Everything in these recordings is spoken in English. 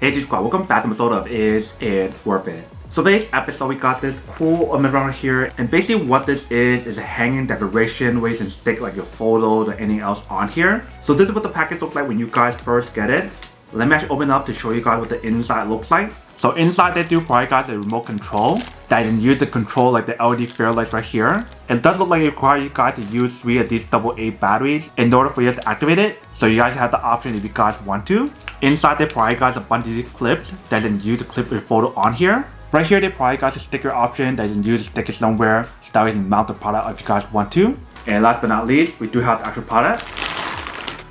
Hey G Squad, welcome back to the episode of Is It Worth It? So today's episode we got this cool ornament around here, and basically what this is a hanging decoration where you can stick like your photos or anything else on here. So this is what the package looks like when you guys first get it. Let me actually open it up to show you guys what the inside looks like. So inside they do provide guys a remote control that you can use to control like the LED fair lights right here. It does look like it requires you guys to use 3 of these AA batteries in order for you to activate it. So you guys have the option if you guys want to. Inside they provide guys a bunch of these clips that you can use to clip your photo on here. Right here they provide guys a sticker option that you can use to stick it somewhere so that way you can mount the product if you guys want to. And last but not least, we do have the actual product.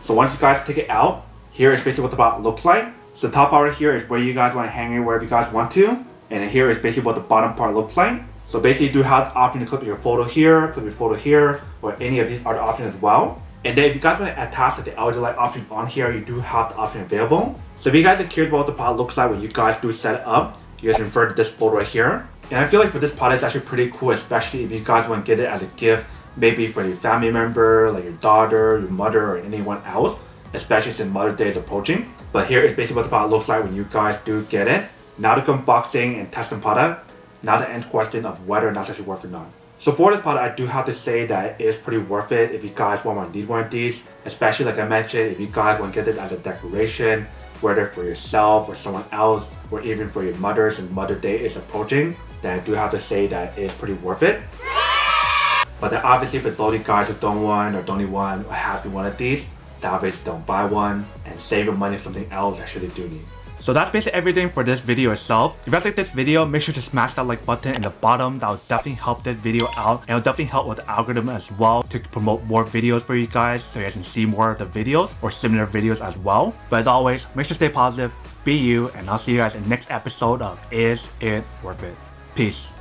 So once you guys take it out, here is basically what the product looks like. So the top part right here is where you guys want to hang it wherever you guys want to. And here is basically what the bottom part looks like. So basically you do have the option to clip your photo here, clip your photo here, or any of these other options as well. And then if you guys want to attach the LED light option on here, you do have the option available. So if you guys are curious about what the product looks like when you guys do set it up, you guys can refer to this photo right here. And I feel like for this product it's actually pretty cool, especially if you guys want to get it as a gift, maybe for your family member, like your daughter, your mother, or anyone else, especially since Mother's Day is approaching. But here is basically what the product looks like when you guys do get it. Now the unboxing and testing product. Now the end question of whether or not it's actually worth it or not. So for this product, I do have to say that it is pretty worth it if you guys want to need one of these. Especially like I mentioned, if you guys want to get it as a decoration, whether for yourself or someone else, or even for your mothers and Mother's Day is approaching, then I do have to say that it is pretty worth it. But then obviously for those of you guys who don't want or don't need one or have one of these, then obviously don't buy one and save your money for something else that you do need. So that's basically everything for this video itself. If you guys like this video, make sure to smash that like button in the bottom. That will definitely help this video out, and it'll definitely help with the algorithm as well to promote more videos for you guys so you guys can see more of the videos or similar videos as well. But as always, make sure to stay positive, be you, and I'll see you guys in the next episode of Is It Worth It? Peace.